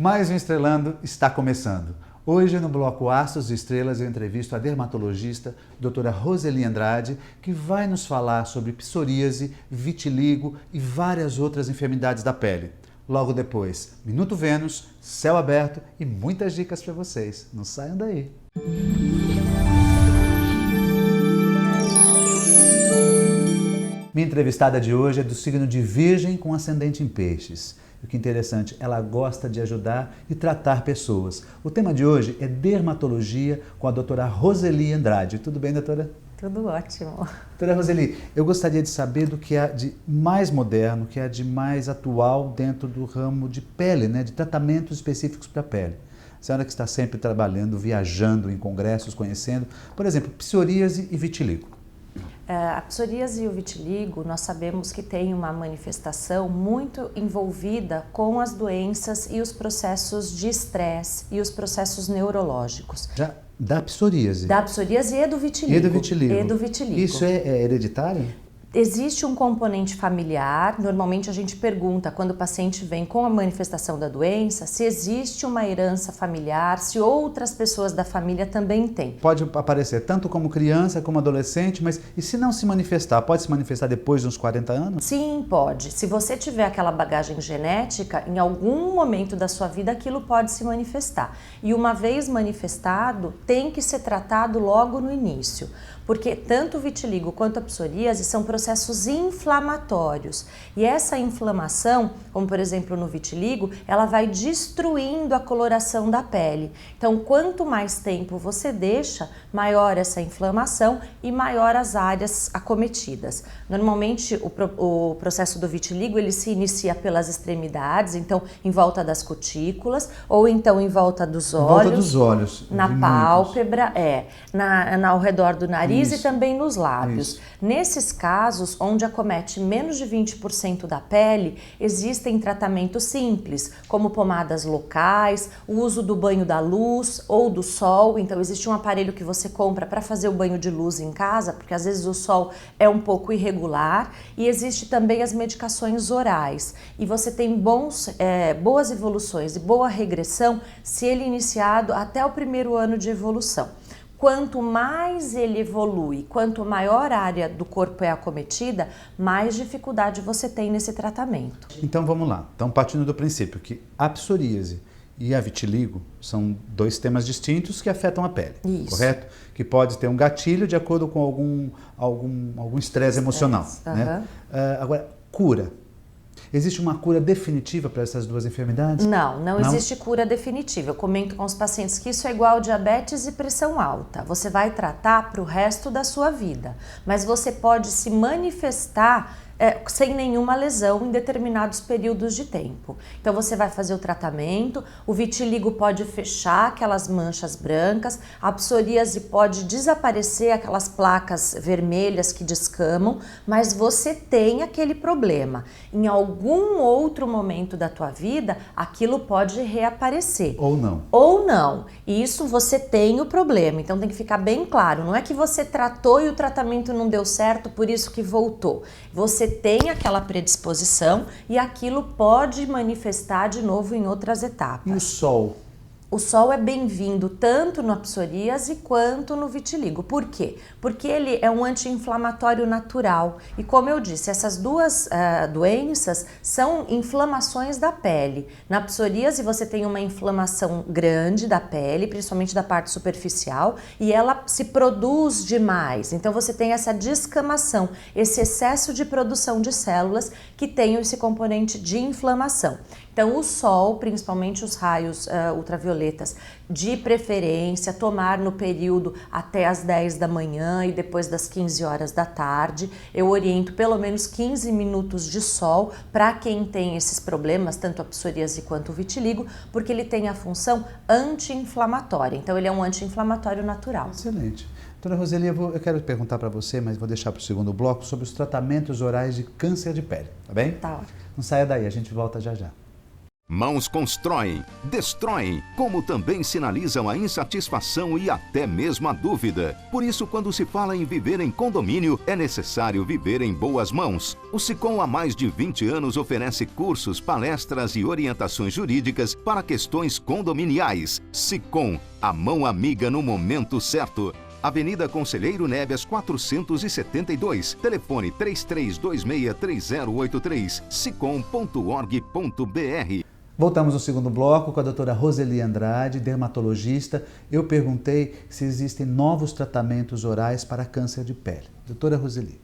Mais um Estrelando está começando. Hoje, no bloco Astros e Estrelas, eu entrevisto a dermatologista doutora Roseli Andrade, que vai nos falar sobre psoríase, vitiligo e várias outras enfermidades da pele. Logo depois, Minuto Vênus, céu aberto e muitas dicas para vocês. Não saiam daí! Minha entrevistada de hoje é do signo de Virgem com ascendente em Peixes. O que é interessante, ela gosta de ajudar e tratar pessoas. O tema de hoje é dermatologia com a doutora Roseli Andrade. Tudo bem, doutora? Tudo ótimo. Doutora Roseli, eu gostaria de saber do que há de mais moderno, o que há de mais atual dentro do ramo de pele, né? De tratamentos específicos para a pele. A senhora que está sempre trabalhando, viajando em congressos, conhecendo, por exemplo, psoríase e vitiligo. A psoríase e o vitiligo, nós sabemos que tem uma manifestação muito envolvida com as doenças e os processos de estresse e os processos neurológicos. Da psoríase? Da psoríase e do vitiligo. E do vitiligo. E do vitiligo. Isso é hereditário? Existe um componente familiar, normalmente a gente pergunta quando o paciente vem com a manifestação da doença, se existe uma herança familiar, se outras pessoas da família também têm. Pode aparecer tanto como criança como adolescente, mas e se não se manifestar? Pode se manifestar depois de uns 40 anos? Sim, pode. Se você tiver aquela bagagem genética, em algum momento da sua vida aquilo pode se manifestar. E uma vez manifestado, tem que ser tratado logo no início. Porque tanto o vitiligo quanto a psoríase são processos inflamatórios. E essa inflamação, como por exemplo no vitiligo, ela vai destruindo a coloração da pele. Então, quanto mais tempo você deixa, maior essa inflamação e maior as áreas acometidas. Normalmente, o processo do vitiligo, ele se inicia pelas extremidades, então em volta das cutículas, ou então em volta dos olhos. Em volta dos olhos. Na pálpebra, ao redor do nariz. Isso. E também nos lábios. Isso. Nesses casos, onde acomete menos de 20% da pele, existem tratamentos simples, como pomadas locais, o uso do banho da luz ou do sol. Então, existe um aparelho que você compra para fazer o banho de luz em casa, porque às vezes o sol é um pouco irregular. E existe também as medicações orais. E você tem boas evoluções e boa regressão se ele iniciado até o primeiro ano de evolução. Quanto mais ele evolui, quanto maior área do corpo é acometida, mais dificuldade você tem nesse tratamento. Então vamos lá. Então partindo do princípio que a psoríase e a vitiligo são dois temas distintos que afetam a pele, Isso. Correto? Que pode ter um gatilho de acordo com algum estresse emocional. Né? Agora, cura. Existe uma cura definitiva para essas duas enfermidades? Não existe cura definitiva. Eu comento com os pacientes que isso é igual diabetes e pressão alta. Você vai tratar para o resto da sua vida, mas você pode se manifestar sem nenhuma lesão em determinados períodos de tempo. Então você vai fazer o tratamento, o vitiligo pode fechar aquelas manchas brancas, a psoríase pode desaparecer aquelas placas vermelhas que descamam, mas você tem aquele problema. Em algum outro momento da tua vida, aquilo pode reaparecer. Ou não. Ou não. E isso você tem o problema, então tem que ficar bem claro. Não é que você tratou e o tratamento não deu certo, por isso que voltou. Você tem aquela predisposição e aquilo pode manifestar de novo em outras etapas. E o sol? O sol é bem-vindo tanto na psoríase quanto no vitiligo. Por quê? Porque ele é um anti-inflamatório natural. E como eu disse, essas duas doenças são inflamações da pele. Na psoríase você tem uma inflamação grande da pele, principalmente da parte superficial, e ela se produz demais. Então você tem essa descamação, esse excesso de produção de células que tem esse componente de inflamação. Então o sol, principalmente os raios ultravioletas, de preferência tomar no período até as 10 da manhã e depois das 15 horas da tarde. Eu oriento pelo menos 15 minutos de sol para quem tem esses problemas, tanto a psoríase quanto o vitiligo, porque ele tem a função anti-inflamatória. Então ele é um anti-inflamatório natural. Excelente. Doutora Roseli, eu quero perguntar para você, mas vou deixar para o segundo bloco, sobre os tratamentos orais de câncer de pele, tá bem? Tá ótimo. Não saia daí, a gente volta já já. Mãos constroem, destroem, como também sinalizam a insatisfação e até mesmo a dúvida. Por isso, quando se fala em viver em condomínio, é necessário viver em boas mãos. O Sicom há mais de 20 anos oferece cursos, palestras e orientações jurídicas para questões condominiais. Sicom, a mão amiga no momento certo. Avenida Conselheiro Nebias 472, telefone 33263083, sicom.org.br. Voltamos no segundo bloco com a doutora Roseli Andrade, dermatologista. Eu perguntei se existem novos tratamentos orais para câncer de pele. Doutora Roseli.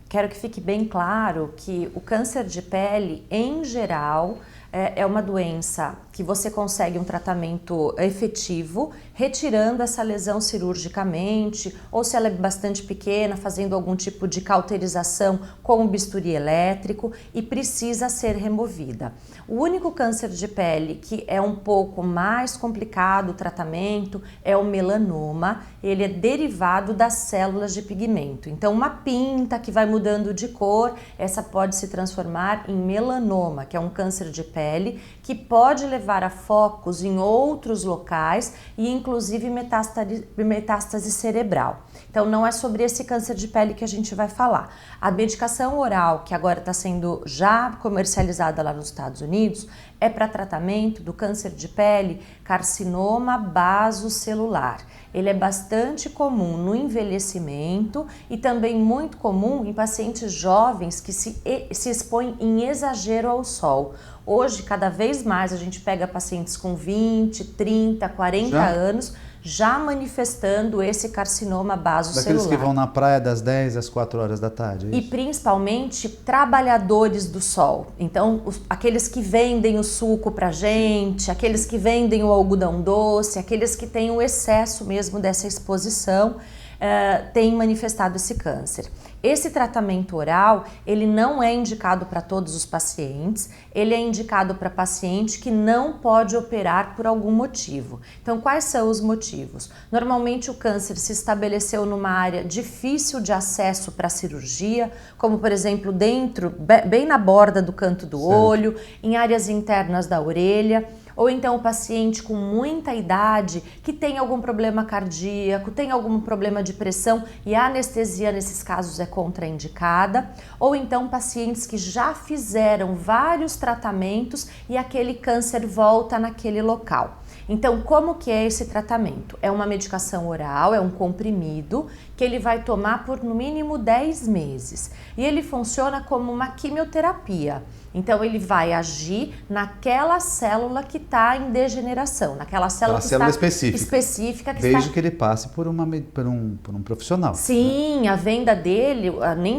Quero que fique bem claro que o câncer de pele, em geral, é uma doença que você consegue um tratamento efetivo, retirando essa lesão cirurgicamente, ou se ela é bastante pequena, fazendo algum tipo de cauterização com um bisturi elétrico e precisa ser removida. O único câncer de pele que é um pouco mais complicado o tratamento é o melanoma. Ele é derivado das células de pigmento. Então, uma pinta que vai mudando de cor, essa pode se transformar em melanoma, que é um câncer de pele que pode levar a focos em outros locais e inclusive metástase cerebral. Então não é sobre esse câncer de pele que a gente vai falar. A medicação oral, que agora está sendo já comercializada lá nos Estados Unidos, é para tratamento do câncer de pele carcinoma basocelular. Ele é bastante comum no envelhecimento e também muito comum em pacientes jovens que se expõem em exagero ao sol. Hoje, cada vez mais, a gente pega pacientes com 20, 30, 40 anos já manifestando esse carcinoma basocelular. Daqueles que vão na praia das 10 às 4 horas da tarde. E principalmente trabalhadores do sol. Então, aqueles que vendem o suco pra gente, aqueles que vendem o algodão doce, aqueles que têm o excesso mesmo dessa exposição, têm manifestado esse câncer. Esse tratamento oral, ele não é indicado para todos os pacientes, ele é indicado para paciente que não pode operar por algum motivo. Então, quais são os motivos? Normalmente o câncer se estabeleceu numa área difícil de acesso para cirurgia, como por exemplo dentro, bem na borda do canto do olho, em áreas internas da orelha. Ou então o paciente com muita idade que tem algum problema cardíaco, tem algum problema de pressão e a anestesia nesses casos é contraindicada. Ou então pacientes que já fizeram vários tratamentos e aquele câncer volta naquele local. Então, como que é esse tratamento? É uma medicação oral, é um comprimido que ele vai tomar por no mínimo 10 meses. E ele funciona como uma quimioterapia. Então, ele vai agir naquela célula que está em degeneração, naquela célula que está específica. Desde que ele passe por um profissional. Sim, a venda dele nem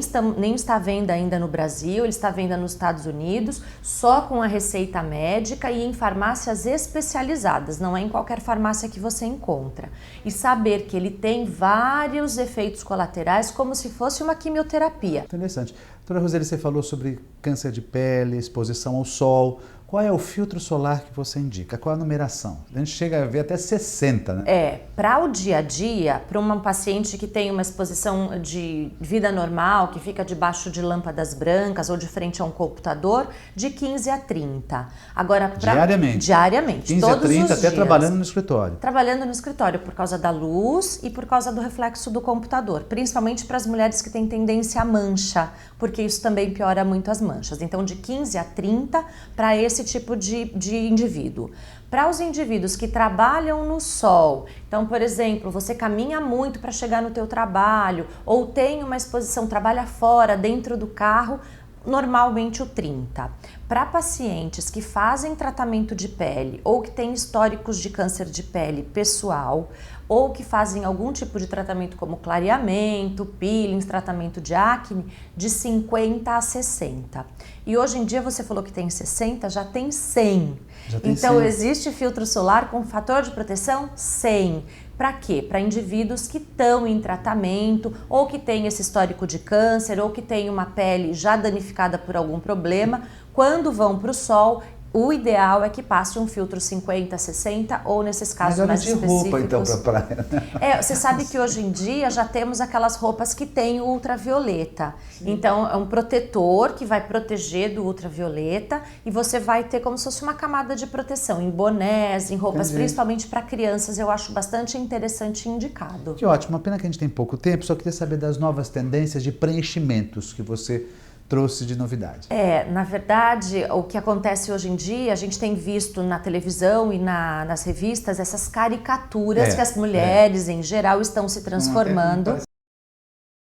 está à venda ainda no Brasil, ele está à venda nos Estados Unidos, só com a receita médica e em farmácias especializadas, não é em qualquer farmácia que você encontra. E saber que ele tem vários efeitos colaterais como se fosse uma quimioterapia. Interessante. Doutora Roseli, você falou sobre câncer de pele, exposição ao sol. Qual é o filtro solar que você indica? Qual é a numeração? A gente chega a ver até 60, né? Para o dia a dia, para uma paciente que tem uma exposição de vida normal, que fica debaixo de lâmpadas brancas ou de frente a um computador, de 15 a 30. Agora, diariamente? Diariamente, 15 todos a 30 os até dias. Trabalhando no escritório? Trabalhando no escritório, por causa da luz e por causa do reflexo do computador. Principalmente para as mulheres que têm tendência à mancha, porque isso também piora muito as manchas. Então, de 15 a 30 para esse tipo de indivíduo. Para os indivíduos que trabalham no sol, então, por exemplo, você caminha muito para chegar no teu trabalho ou tem uma exposição, trabalha fora, dentro do carro, normalmente o 30. Para pacientes que fazem tratamento de pele ou que têm históricos de câncer de pele pessoal ou que fazem algum tipo de tratamento como clareamento, peelings, tratamento de acne, de 50 a 60. E hoje em dia você falou que tem 60, já tem 100. Então existe filtro solar com fator de proteção 100. Para quê? Para indivíduos que estão em tratamento ou que têm esse histórico de câncer ou que têm uma pele já danificada por algum problema, quando vão para o sol, O ideal é que passe um filtro 50, 60 ou nesses casos mais específicos. Roupa então para praia, né? Você sabe que hoje em dia já temos aquelas roupas que têm o ultravioleta. Sim. Então é um protetor que vai proteger do ultravioleta e você vai ter como se fosse uma camada de proteção em bonés, em roupas, principalmente para crianças. Eu acho bastante interessante e indicado. Que ótimo, uma pena que a gente tem pouco tempo, só queria saber das novas tendências de preenchimentos que você trouxe de novidade. Na verdade, o que acontece hoje em dia, a gente tem visto na televisão e nas revistas essas caricaturas que as mulheres, em geral, estão se transformando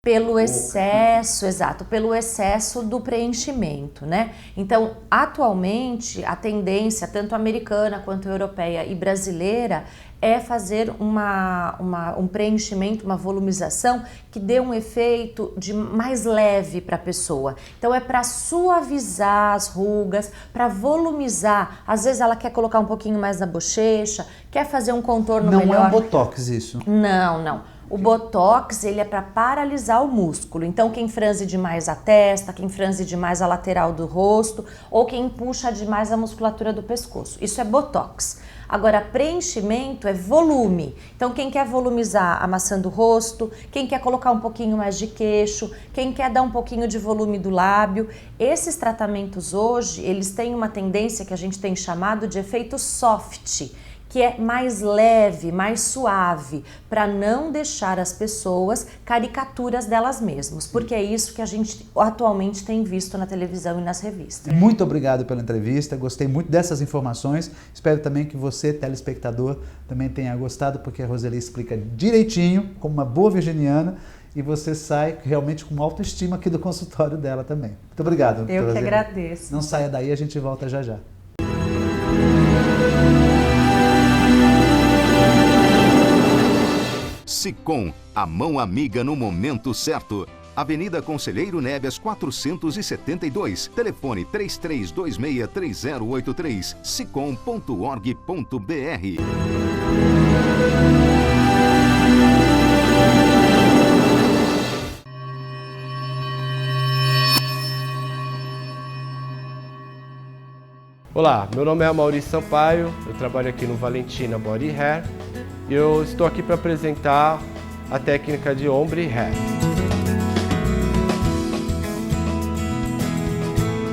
pelo excesso, pelo excesso do preenchimento, né? Então, atualmente, a tendência, tanto americana quanto europeia e brasileira, é fazer um preenchimento, uma volumização que dê um efeito de mais leve para a pessoa. Então é para suavizar as rugas, para volumizar. Às vezes ela quer colocar um pouquinho mais na bochecha, quer fazer um contorno melhor. Não é um botox isso? Não. O botox, ele é para paralisar o músculo. Então, quem franze demais a testa, quem franze demais a lateral do rosto, ou quem puxa demais a musculatura do pescoço. Isso é botox. Agora, preenchimento é volume. Então, quem quer volumizar a maçã do rosto, quem quer colocar um pouquinho mais de queixo, quem quer dar um pouquinho de volume do lábio. Esses tratamentos hoje, eles têm uma tendência que a gente tem chamado de efeito soft, que é mais leve, mais suave, para não deixar as pessoas caricaturas delas mesmas, porque é isso que a gente atualmente tem visto na televisão e nas revistas. Muito obrigado pela entrevista, gostei muito dessas informações, espero também que você, telespectador, também tenha gostado, porque a Roseli explica direitinho, como uma boa virginiana, e você sai realmente com autoestima aqui do consultório dela também. Muito obrigado. Eu que agradeço. Não saia daí, a gente volta já já. Sicom, a mão amiga no momento certo. Avenida Conselheiro Neves 472, telefone 33263083, sicom.org.br. Olá, meu nome é Maurício Sampaio, eu trabalho aqui no Valentina Body Hair e eu estou aqui para apresentar a técnica de Ombre Hair.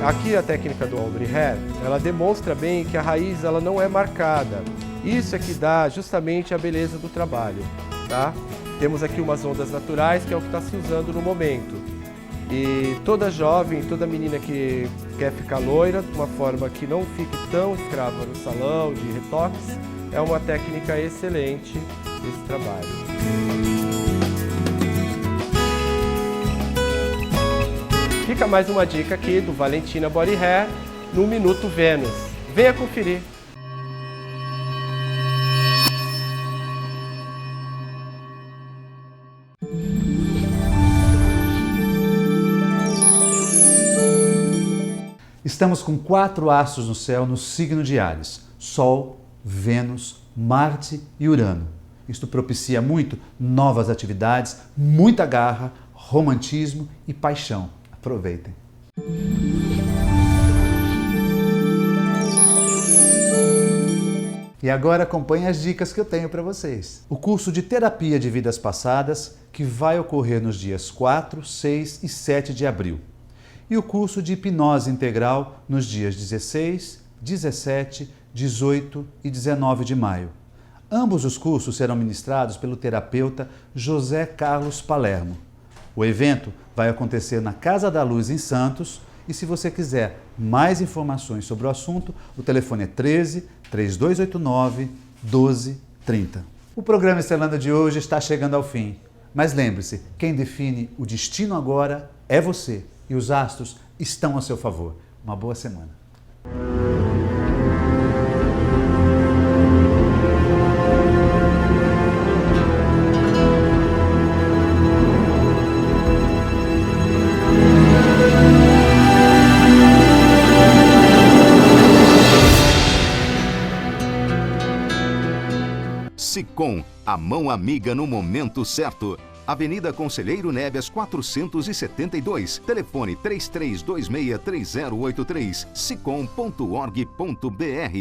Aqui a técnica do Ombre Hair, ela demonstra bem que a raiz ela não é marcada. Isso é que dá justamente a beleza do trabalho, tá? Temos aqui umas ondas naturais, que é o que está se usando no momento. E toda jovem, toda menina que quer ficar loira, de uma forma que não fique tão escrava no salão de retoques, é uma técnica excelente desse trabalho. Fica mais uma dica aqui do Valentina Body Hair no Minuto Vênus. Venha conferir! Estamos com 4 astros no céu no signo de Áries: Sol, Vênus, Marte e Urano. Isto propicia muito novas atividades, muita garra, romantismo e paixão. Aproveitem! E agora acompanhe as dicas que eu tenho para vocês. O curso de Terapia de Vidas Passadas, que vai ocorrer nos dias 4, 6 e 7 de abril. E o curso de Hipnose Integral nos dias 16, 17, 18 e 19 de maio. Ambos os cursos serão ministrados pelo terapeuta José Carlos Palermo. O evento vai acontecer na Casa da Luz, em Santos, e se você quiser mais informações sobre o assunto, o telefone é 13 3289 1230. O programa Estrelando de hoje está chegando ao fim, mas lembre-se, quem define o destino agora é você. E os astros estão a seu favor. Uma boa semana. Sicom, a mão amiga no momento certo. Avenida Conselheiro Neves 472, telefone 33263083, sicom.org.br.